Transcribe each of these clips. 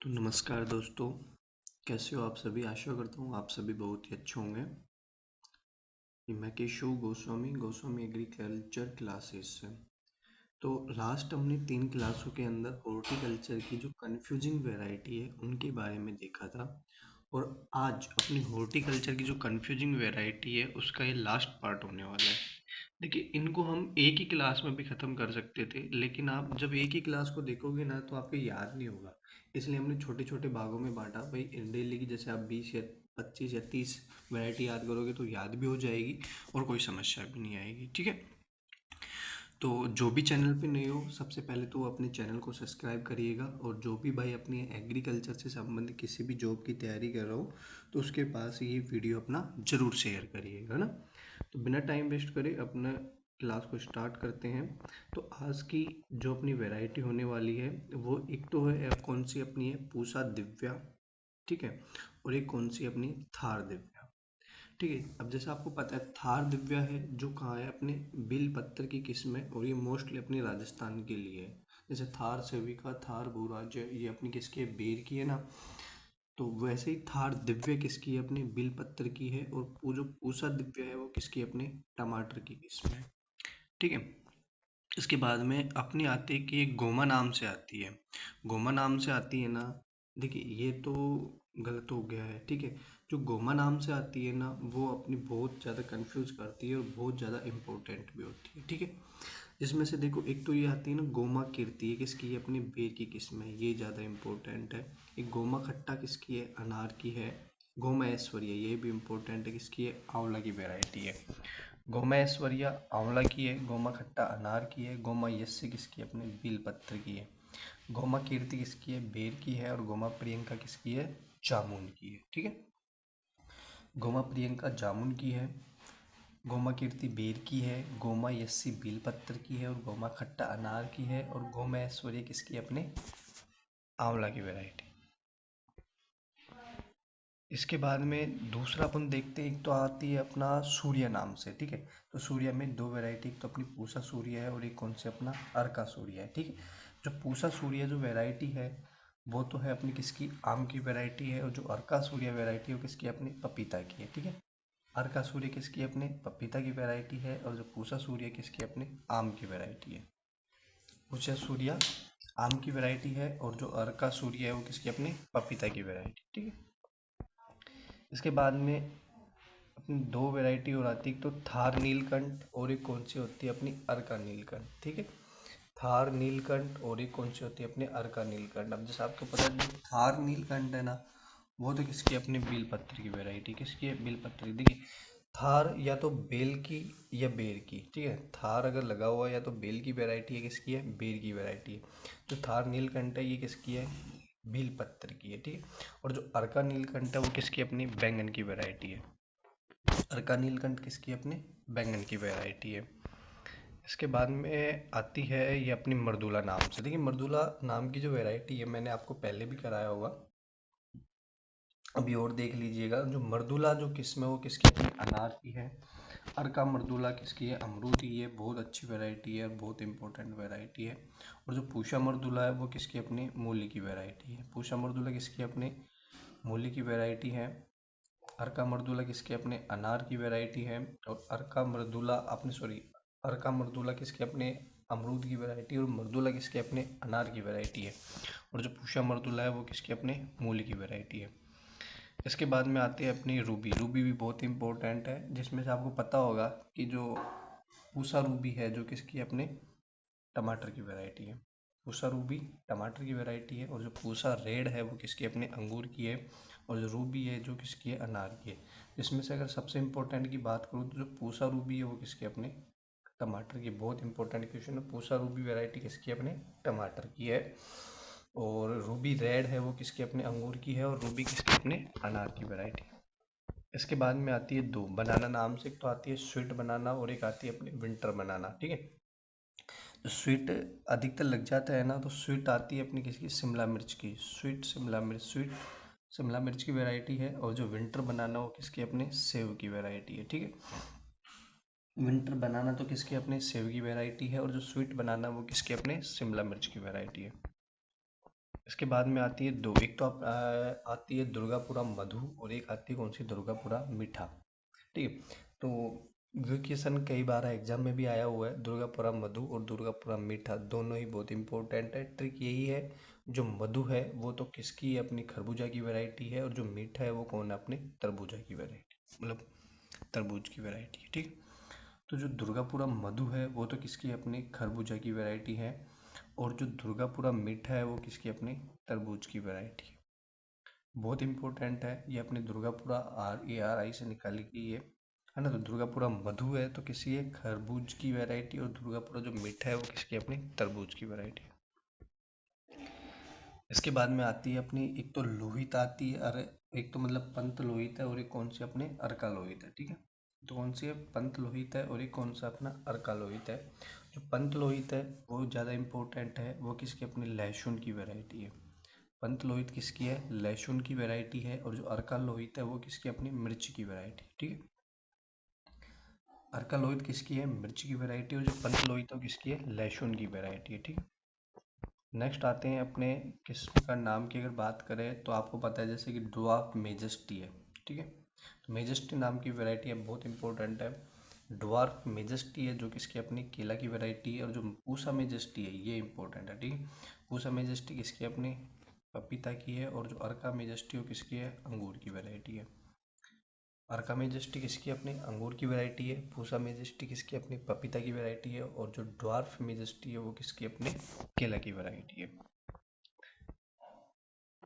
तो नमस्कार दोस्तों, कैसे हो आप सभी। आशा करता हूँ आप सभी बहुत ही अच्छे होंगे। ये मैं केशव गोस्वामी एग्रीकल्चर क्लासेस से। तो लास्ट हमने 3 क्लासों के अंदर हॉर्टिकल्चर की जो कन्फ्यूजिंग वैरायटी है उनके बारे में देखा था। और आज अपनी हॉर्टिकल्चर की जो कन्फ्यूजिंग वैरायटी है उसका ये लास्ट पार्ट होने वाला है। देखिए, इनको हम एक ही क्लास में भी ख़त्म कर सकते थे, लेकिन आप जब एक ही क्लास को देखोगे ना तो आपको याद नहीं होगा। इसलिए हमने छोटे छोटे भागों में बांटा। भाई डेली की जैसे आप 20 या 25 या 30 वैरायटी याद करोगे तो याद भी हो जाएगी और कोई समस्या भी नहीं आएगी। ठीक है। तो जो भी चैनल पे नए हो, सबसे पहले तो अपने चैनल को सब्सक्राइब करिएगा। और जो भी भाई अपनी एग्रीकल्चर से संबंधित किसी भी जॉब की तैयारी कर रहा हो तो उसके पास ये वीडियो अपना ज़रूर शेयर करिएगा ना। तो बिना टाइम वेस्ट करे अपना क्लास को स्टार्ट करते हैं। तो आज की जो अपनी वैरायटी होने वाली है वो एक तो है कौन सी अपनी है पूसा दिव्या। ठीक है। और एक कौन सी अपनी थार दिव्या। ठीक है। अब जैसे आपको पता है थार दिव्या है जो कहाँ है, अपने बिल पत्थर की किस्म है और ये मोस्टली अपनी राजस्थान के लिए है। जैसे थार सेविका, थार भूराज, ये अपनी किसकी है, बेर की है ना। तो वैसे ही थार दिव्य किसकी है, अपने बिल पत्थर की है। और वो जो पूसा दिव्य है वो किसकी है, अपने टमाटर की किस्म है। ठीक है। इसके बाद में अपनी आती है कि एक गोमा नाम से आती है। गोमा नाम से आती है ना। देखिए, ये तो गलत हो गया है। ठीक है। जो गोमा नाम से आती है ना वो अपनी बहुत ज़्यादा कंफ्यूज करती है और बहुत ज़्यादा इम्पोर्टेंट भी होती है। ठीक है। इसमें से देखो, एक तो ये आती है ना गोमा कीर्ति, ये किसकी है, अपनी बेर की किस्म है, ये ज़्यादा इम्पोर्टेंट है। एक गोमा खट्टा किसकी है, अनार की है। गोमा ऐश्वर्या ये भी इम्पोर्टेंट है, किसकी है, आंवला की वैरायटी है। गोमा ऐश्वर्या आंवला की है, गोमा खट्टा अनार की है, गोमा यस्य किसकी है, अपने बेलपत्र की है। गोमा कीर्ति किसकी है, बेर की है। और गोमा प्रियंका किसकी है, जामुन की है। ठीक है। गोमा प्रियंका जामुन की है, गोमा कीर्ति बेर की है, गोमा यस्सी बेलपत्र की है और गोमा खट्टा अनार की है। और गोमा ऐश्वर्य किसकी है, अपने आंवला की वैरायटी। इसके बाद में दूसरा अपन देखते हैं, एक तो आती है अपना सूर्य नाम से। ठीक है। तो सूर्य में दो वैरायटी, एक तो अपनी पूसा सूर्य है और एक कौन से अपना अर्का सूर्य है। ठीक है। जो पूसा सूर्य जो वैरायटी है वो तो है अपनी किसकी, आम की वैरायटी है। और जो अर्का सूर्य वैरायटी है वो किसकी, अपनी पपीता की है। ठीक है। अर्का सूर्य किसकी, अपने पपीता की वैरायटी है। और जो पूसा सूर्य किसकी, अपने आम की वैरायटी है। पूसा सूर्य आम की वैरायटी है और जो अर्का सूर्य है वो किसकी, अपने पपीता की वैरायटी। ठीक है। इसके बाद में अपनी दो वैरायटी और आती है, एक तो थार नीलकंठ और एक कौन सी होती है, अपनी अर्का नीलकंठ। ठीक है। थार नीलकंठ और एक कौन सी होती है, अपने अर्का नीलकंठ। अब जैसे आपको पता है जो थार नीलकंठ है ना वो तो किसकी, अपने बेलपत्र की वैरायटी, किसकी है, बेलपत्र। देखिए, थार या तो बेल की या बेर की। ठीक है। थार अगर लगा हुआ है या तो बेल की वैरायटी है, किसकी है, बेर की वैरायटी है। जो थार नीलकंठ है ये किसकी है, बेलपत्र की है। ठीक है। और जो अर्का नीलकंठ है वो किसकी, अपनी बैंगन की वैरायटी है। अर्का नीलकंठ किसकी, अपने बैंगन की वैरायटी है। इसके बाद में आती है ये अपनी मर्दुला नाम से। देखिए, मर्दुला नाम की जो वैरायटी है मैंने आपको पहले भी कराया होगा, अभी और देख लीजिएगा। जो मर्दुला जो किस्म है वो किसकी, अपनी अनार की है। अर्का मर्दुला किसकी है, अमरूद की है। बहुत अच्छी वैरायटी है और बहुत इंपॉर्टेंट वैरायटी है। और जो पूषा मर्दुला है वो किसकी, अपनी मूली की वैरायटी है। पूषा मर्दुला किसकी, अपने मूली की वैरायटी है। अर्का मर्दुला किसके, अपने अनार की वैरायटी है। और अर्का मर्दुला अपने सॉरी अर्का मर्दुला किसके, अपने अमरूद की वैरायटी। और मर्दुला किसके, अपने अनार की वैरायटी है। और जो पूषा मर्दुला है वो किसके, अपने मूली की वैरायटी है। इसके बाद में आती है अपनी रूबी। रूबी भी बहुत इंपॉर्टेंट है, जिसमें से आपको पता होगा कि जो पूसा रूबी है जो किसकी, अपने टमाटर की वैरायटी है। पूसा रूबी टमाटर की वैरायटी है। और जो पूसा रेड है वो किसकी, अपने अंगूर की है। और जो रूबी है जो किसकी है, अनार की है। इसमें से अगर सबसे इम्पोर्टेंट की बात करूँ तो जो पूसा रूबी है वो किसकी, अपने टमाटर की। बहुत इंपॉर्टेंट क्वेश्चन है। पूसा रूबी वैरायटी किसकी, अपने टमाटर की है। और रूबी रेड है वो किसकी, अपने अंगूर की है। और रूबी किसकी, अपने अनार की वैरायटी। इसके बाद में आती है दो बनाना नाम से, एक तो आती है स्वीट बनाना और एक आती है अपनी विंटर बनाना। ठीक है। जो स्वीट अधिकतर लग जाता है ना तो स्वीट आती है अपनी किसकी, शिमला मिर्च की। स्वीट शिमला मिर्च की वैरायटी है। और जो विंटर बनाना वो किसकी, अपने सेव की वैरायटी है। ठीक है। विंटर बनाना तो किसकी, अपने सेव की वैरायटी है। और जो स्वीट बनाना वो किसकी, अपने शिमला मिर्च की वैरायटी है। इसके बाद में आती है दो, एक तो आती है दुर्गापुरा मधु और एक आती है कौन सी, दुर्गापुरा मीठा। ठीक है, तो ये क्वेश्चन कई बार एग्जाम में भी आया हुआ है। दुर्गापुरा मधु और दुर्गापुरा मीठा दोनों ही बहुत इंपॉर्टेंट है। ट्रिक यही है, जो मधु है वो तो किसकी है, अपनी खरबूजा की वैरायटी है, और जो मीठा है वो कौन है, अपने तरबूजा की वैरायटी, मतलब तरबूज की वैरायटी है। ठीक, तो जो दुर्गापुरा मधु है वो तो किसकी, अपनी खरबूजा की वैरायटी है, और जो दुर्गापुरा मीठा है वो किसकी, अपनी तरबूज की वैरायटी है। बहुत इंपॉर्टेंट है ये, अपने दुर्गापुरा RARI से निकाली गई है ना। तो दुर्गापुरा मधु है तो किसी है, खरबूज की वैरायटी, और दुर्गापुरा जो मीठा है वो किसकी, अपनी तरबूज की वैरायटी है। इसके बाद में आती है अपनी, एक तो लोहित आती है, अरे एक तो मतलब पंत लोहित है, और एक कौन सी, अपने अर्का लोहित है। ठीक है, तो कौन सी है, पंत लोहित है, और एक कौन सा अपना अर्का लोहित है। जो पंत लोहित है वो ज़्यादा इंपॉर्टेंट है, वो किसकी, अपनी लहसुन की वैरायटी है। पंत लोहित किसकी है, लहसुन की वैरायटी है, और जो अर्का लोहित है वो किसकी, अपनी मिर्च की वैरायटी है। ठीक है, अर्का लोहित किसकी है, मिर्च की वैरायटी, और जो पंत लोहित है वो किसकी है, लहसुन की वैरायटी है। ठीक है, नेक्स्ट आते हैं अपने किस्म का नाम की अगर बात करें तो आपको पता है जैसे कि ड्वार्फ मेजेस्टी है। ठीक है, तो मेजेस्टी नाम की वैरायटी है, बहुत इंपॉर्टेंट है। ड्वार्फ मेजेस्टी है जो किसकी, अपनी केला की वैरायटी है, और जो पूसा मेजेस्टी है ये इंपॉर्टेंट है। ठीक है, पूसा मेजेस्टी किसकी, अपनी पपीता की है, और जो अर्का मेजेस्टी वो किसकी है, अंगूर की वैरायटी है। अर्का मेजेस्टी किसकी, अपनी अंगूर की वैरायटी है। पूसा मेजेस्टी किसकी, अपनी पपीता की वैरायटी है, और जो ड्वार्फ मेजेस्टी है वो किसकी, अपने केला की वैरायटी है।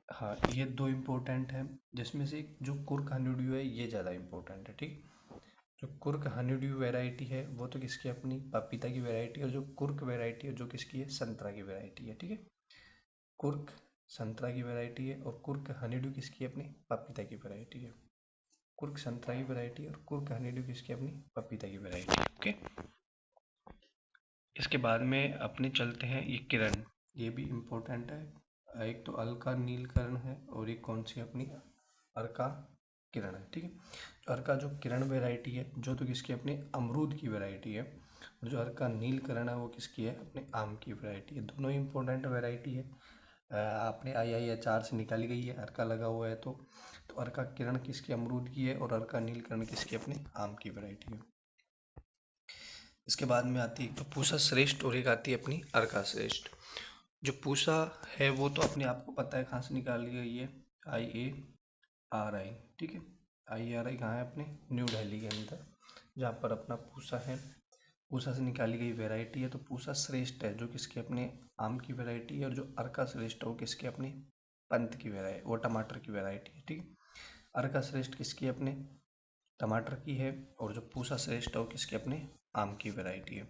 हाँ, ये दो इम्पोर्टेंट हैं, जिसमें से जो कुर्क हनीड्यू है ये ज़्यादा इम्पोर्टेंट है। ठीक, जो कुर्क हनीड्यू वैरायटी है वो तो किसकी, अपनी पपीता की वैरायटी है, और जो कुर्क वैरायटी है जो किसकी है, संतरा की वैरायटी है। ठीक है, कुर्क संतरा की वैरायटी है, और कुर्क हनीड्यू किसकी, अपनी पपीता की वैरायटी है। कुर्क संतरा की वैरायटी और कुर्क हनीड्यू किसकी, अपनी पपीता की वैरायटी है। ओके, इसके बाद में अपने चलते हैं ये किरण, ये भी इम्पोर्टेंट है। एक तो अलका नीलकरण है, और एक कौन सी, अपनी अर्का किरण है। ठीक है, अर्का जो किरण वैरायटी है जो तो किसकी, अपनी अमरूद की वैरायटी है, और जो अर्का नीलकरण है वो किसकी है, अपने आम की वैरायटी है। दोनों इंपॉर्टेंट वैरायटी है, आपने IIHR से निकाली गई है, अर्का लगा हुआ है तो अर्का किरण किसकी, अमरूद की है, और अर्का नीलकरण किसकी, अपने आम की वैरायटी है। इसके बाद में आती है तो पूसा श्रेष्ठ, और एक आती है अपनी अर्का श्रेष्ठ। जो पूसा है वो तो अपने आपको पता है कहाँ से निकाली गई है, IARI। ठीक है, IARI कहाँ है, अपने न्यू दिल्ली के अंदर, जहाँ पर अपना पूसा है, पूसा से निकाली गई वैरायटी है। तो पूसा श्रेष्ठ है जो किसके, अपने आम की वैरायटी है, और जो अर्का श्रेष्ठ है वो किसके, अपने पंत की वैरायटी, वो टमाटर की वैरायटी है। ठीक है, अर्का श्रेष्ठ किसकी, अपने टमाटर की है, और जो पूसा श्रेष्ठ है वो किसके, अपने आम की वैरायटी है।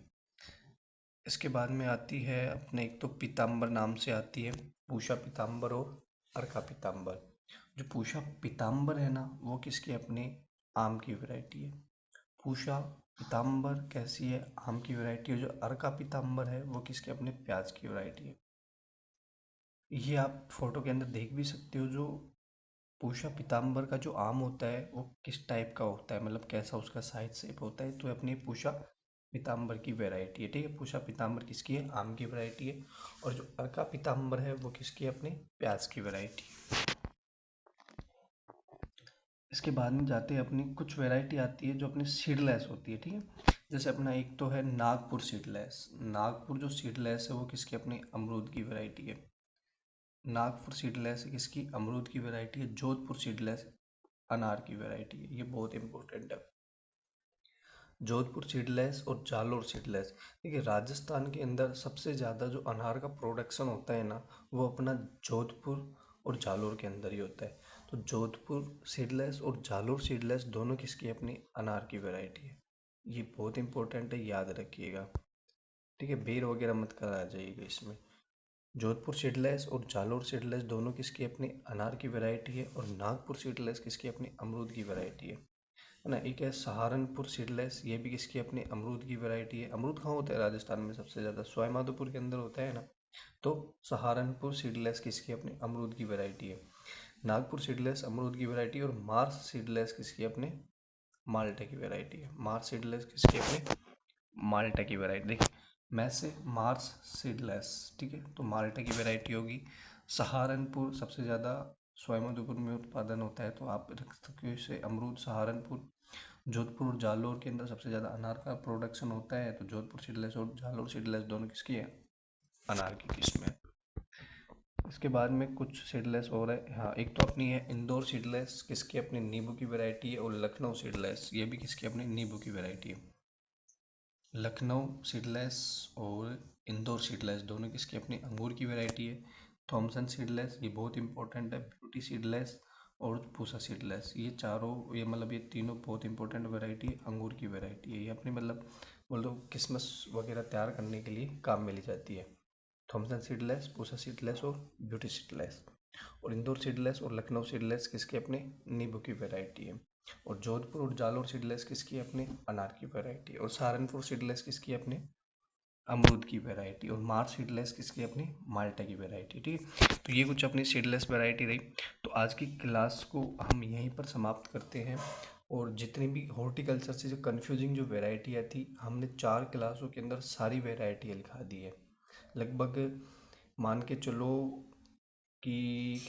इसके बाद में आती है अपने, एक तो पीताम्बर नाम से आती है, पूषा पीताम्बर और अर्का पीताम्बर। जो पूषा पीताम्बर है ना वो किसकी, अपने आम की वैरायटी है। पूषा पीताम्बर कैसी है, आम की वैरायटी है। जो अर्का पीताम्बर है वो किसके, अपने प्याज की वैरायटी है। ये आप फोटो के अंदर देख भी सकते हो, जो पूषा पीताम्बर का जो आम होता है वो किस टाइप का होता है, मतलब कैसा उसका साइज शेप होता है, तो अपनी पूषा पीताम्बर की वैरायटी है। ठीक है, पूषा पीताम्बर किसकी है, आम की वैरायटी है, और जो अर्का पीताम्बर है वो किसकी है, अपने प्याज की वैरायटी है। इसके बाद में जाते हैं अपनी कुछ वैरायटी आती है जो अपनी सीडलेस होती है। ठीक है, जैसे अपना एक तो है नागपुर सीडलेस। नागपुर जो सीडलेस है वो किसकी, अपनी अमरूद की वैरायटी है। नागपुर सीडलेस किसकी, अमरूद की वैरायटी है। जोधपुर सीडलेस अनार की वैरायटी है, ये बहुत इंपॉर्टेंट है। जोधपुर सीडलेस और जालोर सीडलेस। देखिए राजस्थान के अंदर सबसे ज़्यादा जो अनार का प्रोडक्शन होता है ना वो अपना जोधपुर और जालोर के अंदर ही होता है। तो जोधपुर सीडलेस और जालोर सीडलेस दोनों किसकी, अपनी अनार की वैरायटी है। ये बहुत इंपॉर्टेंट है, याद रखिएगा। ठीक है, बेर वगैरह मत करा जाइएगा इसमें। जोधपुर सीडलेस और जालोर सीडलेस दोनों किसकी, अपनी अनार की वैरायटी है, और नागपुर सीडलेस किसकी, अपनी अमरूद की वैरायटी है ना। एक है सहारनपुर सीडलेस, ये भी किसकी, अपनी अमरूद की वैरायटी है। अमरूद कहाँ होता है राजस्थान में सबसे ज़्यादा, सवाई माधोपुर के अंदर होता है ना। तो सहारनपुर सीडलेस किसकी, अपनी अमरूद की वैरायटी है। नागपुर सीडलेस अमरूद की वैरायटी, और मार्स सीडलेस किसकी, अपने माल्टा की वैरायटी है। मार्स सीडलेस किसकी, अपने माल्टा की वैरायटी। देखिए मैं से मार्स सीडलेस, ठीक है, तो माल्टा की वैरायटी होगी। सहारनपुर सबसे ज़्यादा स्वायम्भुपुर में उत्पादन होता है, तो आप रख सकते हो इसे अमरूद सहारनपुर। जोधपुर और जालौर के अंदर सबसे ज़्यादा अनार का प्रोडक्शन होता है, तो जोधपुर सीडलेस और जालौर सीडलेस दोनों किसकी है? अनार की किस्म है। इसके बाद में कुछ सीडलेस और है, हाँ एक तो अपनी है इंदौर सीडलेस, किसकी? अपनी नींबू की वैरायटी है। और लखनऊ सीडलेस, ये भी किसकी? अपनी नींबू की वैरायटी है। लखनऊ सीडलेस और इंदौर सीडलेस दोनों किसकी? अपनी अंगूर की वैरायटी है। थॉमसन सीडलेस, ये बहुत इंपॉर्टेंट है। ब्यूटी सीडलेस और पूसा सीडलेस, ये चारों, ये मतलब ये तीनों बहुत इंपॉर्टेंट वैरायटी अंगूर की वैरायटी है। ये अपनी मतलब बोल दो किसमस वगैरह तैयार करने के लिए काम में ली जाती है। थॉमसन सीडलेस, पूसा सीडलेस और ब्यूटी सीडलेस। और इंदौर सीडलेस और लखनऊ सीडलेस किसके? अपने नींबू की वैरायटी है। और जोधपुर और जालौर सीडलेस किसकी? अपने अनार की वैरायटी। और सहारनपुर सीडलेस किसकी? अपने अमरूद की वैरायटी। और मार्च सीडलेस किसकी? अपनी माल्टा की वैरायटी। ठीक है, तो ये कुछ अपनी सीडलेस वैरायटी रही। तो आज की क्लास को हम यहीं पर समाप्त करते हैं। और जितनी भी हॉर्टिकल्चर से जो कन्फ्यूजिंग जो वैरायटियाँ थी, हमने 4 क्लासों के अंदर सारी वैरायटियाँ लिखा दी है। लगभग मान के चलो कि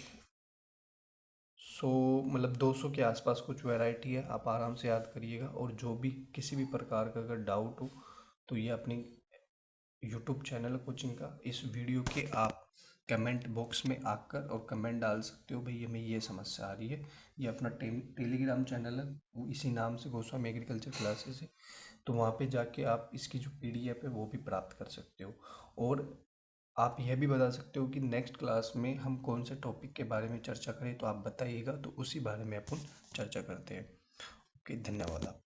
100 मतलब 200 के आसपास कुछ वैरायटी है। आप आराम से याद करिएगा। और जो भी किसी भी प्रकार का अगर डाउट हो तो ये अपनी यूट्यूब चैनल कोचिंग का इस वीडियो के आप कमेंट बॉक्स में आकर और कमेंट डाल सकते हो, भाई हमें ये समस्या आ रही है। ये अपना टेलीग्राम चैनल है, वो इसी नाम से गोस्वामी एग्रीकल्चर क्लासेस है। तो वहाँ पे जाके आप इसकी जो पीडीएफ है वो भी प्राप्त कर सकते हो। और आप यह भी बता सकते हो कि नेक्स्ट क्लास में हम कौन से टॉपिक के बारे में चर्चा करें, तो आप बताइएगा, तो उसी बारे में अपन चर्चा करते हैं। ओके, धन्यवाद आप।